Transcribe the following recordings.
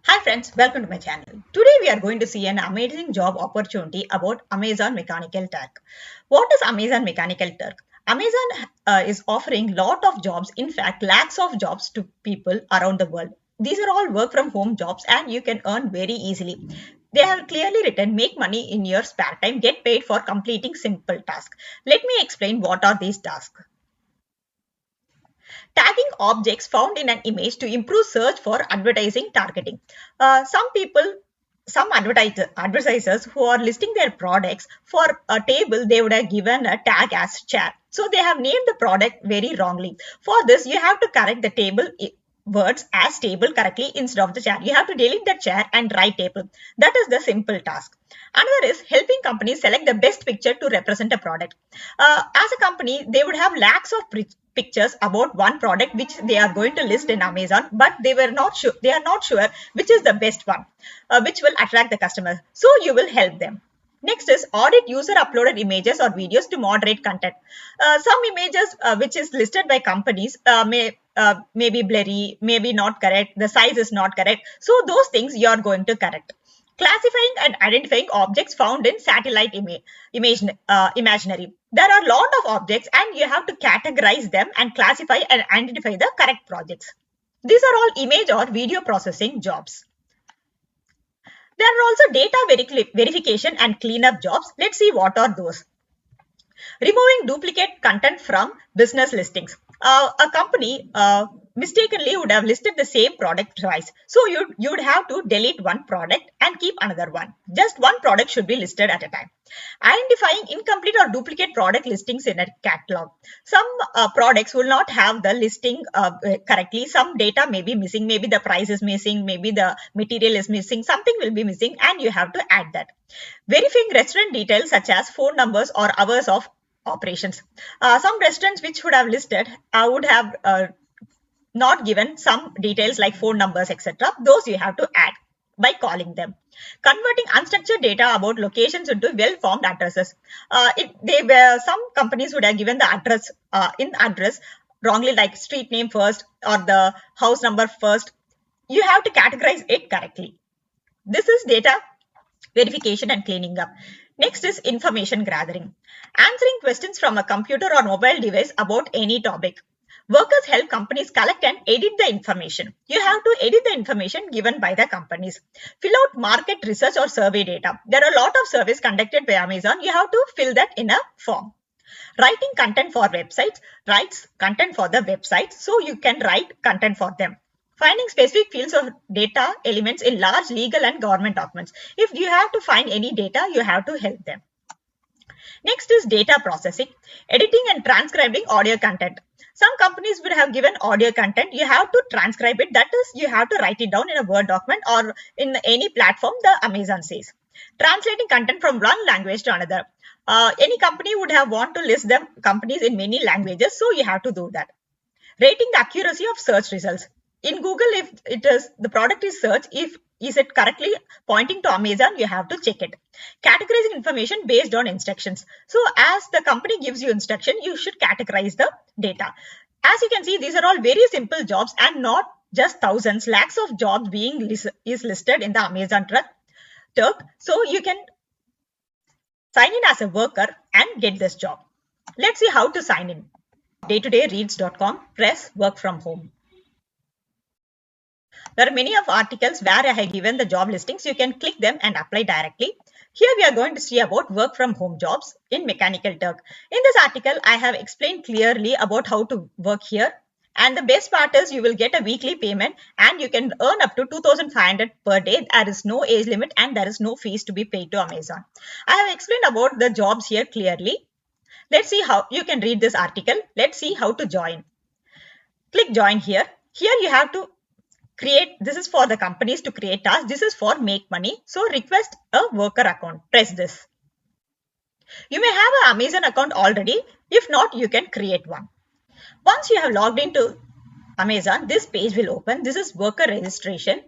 Hi friends, welcome to my channel. Today we are going to see an amazing job opportunity about Amazon Mechanical Turk. What is Amazon Mechanical Turk? Amazon is offering lot of jobs, in fact lakhs of jobs to people around the world. These are all work from home jobs and you can earn very easily. They have clearly written make money in your spare time, get paid for completing simple tasks. Let me explain what are these tasks. Tagging objects found in an image to improve search for advertising targeting. Some advertisers who are listing their products for a table, they would have given a tag as chair. So they have named the product very wrongly. For this, you have to correct the table words as table correctly instead of the chair. You have to delete the chair and write table. That is the simple task. Another is helping companies select the best picture to represent a product. As a company, they would have lakhs of pictures about one product which they are going to list in Amazon, but they were not sure. They are not sure which is the best one, which will attract the customer. So you will help them. Next is audit user uploaded images or videos to moderate content. Some images which is listed by companies may be blurry, maybe not correct. The size is not correct. So those things you are going to correct. Classifying and identifying objects found in satellite imaginary. There are a lot of objects and you have to categorize them and classify and identify the correct projects. These are all image or video processing jobs. There are also data verification and cleanup jobs. Let's see what are those. Removing duplicate content from business listings. A company mistakenly would have listed the same product twice. So you would have to delete one product and keep another one. Just one product should be listed at a time. Identifying incomplete or duplicate product listings in a catalog. Some products will not have the listing correctly. Some data may be missing. Maybe the price is missing. Maybe the material is missing. Something will be missing and you have to add that. Verifying restaurant details such as phone numbers or hours of operations. Some restaurants which would have listed would have not given some details like phone numbers, etc. Those you have to add by calling them. Converting unstructured data about locations into well-formed addresses. Some companies would have given the address in address wrongly, like street name first or the house number first. You have to categorize it correctly. This is data verification and cleaning up. Next is information gathering. Answering questions from a computer or mobile device about any topic. Workers help companies collect and edit the information. You have to edit the information given by the companies. Fill out market research or survey data. There are a lot of surveys conducted by Amazon. You have to fill that in a form. Writing content for websites. Writes content for the websites, so you can write content for them. Finding specific fields of data elements in large legal and government documents. If you have to find any data, you have to help them. Next is data processing, editing and transcribing audio content. Some companies would have given audio content. You have to transcribe it. That is, you have to write it down in a Word document or in any platform the Amazon says. Translating content from one language to another. Any company would have want to list them companies in many languages, so you have to do that. Rating the accuracy of search results. In Google, if it is the product is searched, if is it correctly pointing to Amazon, you have to check it. Categorizing information based on instructions. So as the company gives you instruction, you should categorize the data. As you can see, these are all very simple jobs and not just thousands, lakhs of jobs being listed in the Amazon Turk. So you can sign in as a worker and get this job. Let's see how to sign in. Daytodayreads.com, press work from home. There are many of articles where I have given the job listings. You can click them and apply directly. Here we are going to see about work from home jobs in Mechanical Turk. In this article, I have explained clearly about how to work here. And the best part is you will get a weekly payment and you can earn up to 2,500 per day. There is no age limit and there is no fees to be paid to Amazon. I have explained about the jobs here clearly. Let's see how you can read this article. Let's see how to join. Click join here. Here you have to create, this is for the companies to create tasks. This is for make money. So request a worker account. Press this. You may have an Amazon account already. If not, you can create one. Once you have logged into Amazon, this page will open. This is worker registration.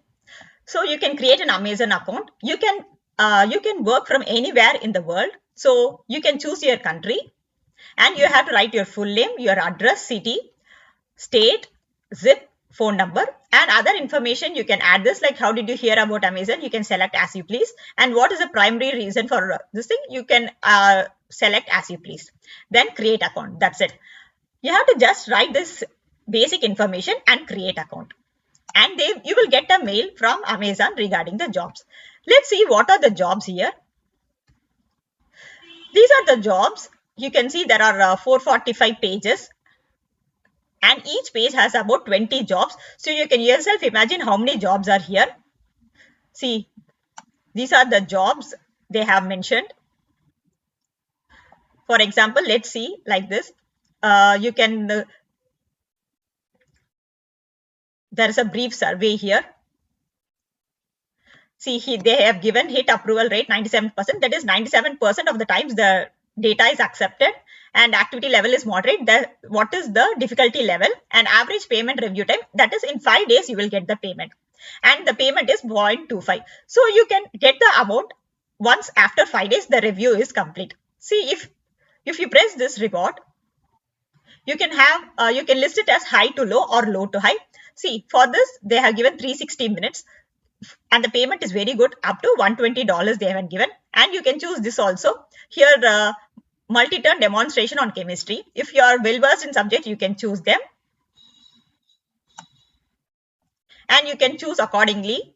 So you can create an Amazon account. You can work from anywhere in the world. So you can choose your country and you have to write your full name, your address, city, state, zip, phone number, and other information you can add this, like how did you hear about Amazon, you can select as you please, and what is the primary reason for this thing, you can select as you please. Then create account, that's it. You have to just write this basic information and create account, and you will get a mail from Amazon regarding the jobs. Let's see what are the jobs here. These are the jobs. You can see there are 445 pages, and each page has about 20 jobs. So you can yourself imagine how many jobs are here. See, these are the jobs they have mentioned. For example, let's see like this. You can, there is a brief survey here. See, they have given hit approval rate 97%. That is 97% of the times the data is accepted, and activity level is moderate. What is the difficulty level, and average payment review time? That is in 5 days you will get the payment, and the payment is 0.25. So you can get the amount once after 5 days the review is complete. See, if you press this report, you can have you can list it as high to low or low to high. See, for this they have given 360 minutes, and the payment is very good, up to $120 they have given. And you can choose this also here, multi-turn demonstration on chemistry. If you are well versed in subject, you can choose them, and you can choose accordingly.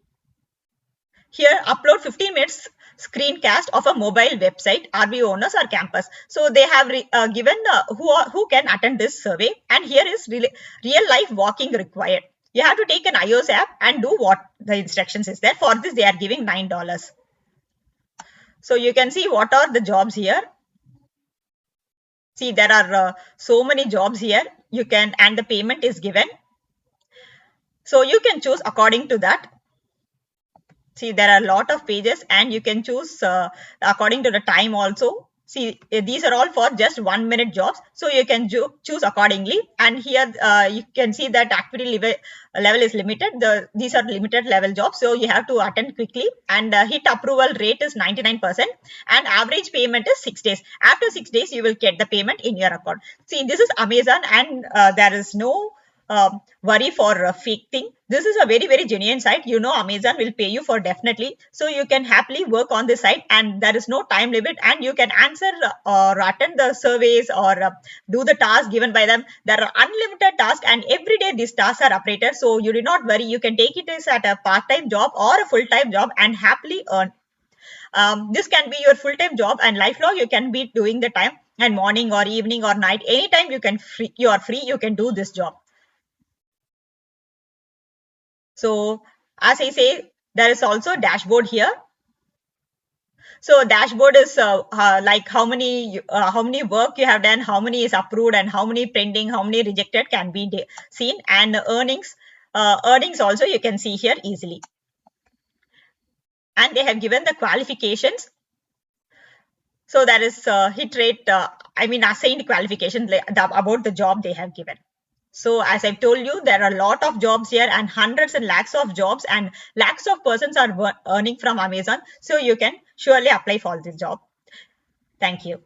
Here, upload 15 minutes screencast of a mobile website, RV owners or campus. So they have given who can attend this survey, and here is real life walking required. You have to take an iOS app and do what the instructions is there. For this, they are giving $9. So you can see what are the jobs here. See, there are so many jobs here. You can, and the payment is given. So you can choose according to that. See, there are a lot of pages, and you can choose according to the time also. See, these are all for just 1 minute jobs. So you can choose accordingly. And here you can see that activity level is limited. These are limited level jobs. So you have to attend quickly, and hit approval rate is 99%, and average payment is 6 days. After 6 days, you will get the payment in your account. See, this is Amazon, and there is no worry for a fake thing. This is a very, very genuine site. You know, Amazon will pay you for definitely. So you can happily work on this site, and there is no time limit, and you can answer or attend the surveys, or do the tasks given by them. There are unlimited tasks, and every day these tasks are updated. So you do not worry. You can take it as at a part-time job or a full-time job and happily earn. This can be your full-time job, and lifelong you can be doing the time, and morning or evening or night, anytime you are free, you can do this job. So as I say, there is also dashboard here. So dashboard is like how many work you have done, how many is approved, and how many pending, how many rejected can be seen, and earnings also you can see here easily. And they have given the qualifications. So there is hit rate, assigned qualifications about the job they have given. So as I've told you, there are a lot of jobs here, and hundreds and lakhs of jobs, and lakhs of persons are earning from Amazon. So you can surely apply for this job. Thank you.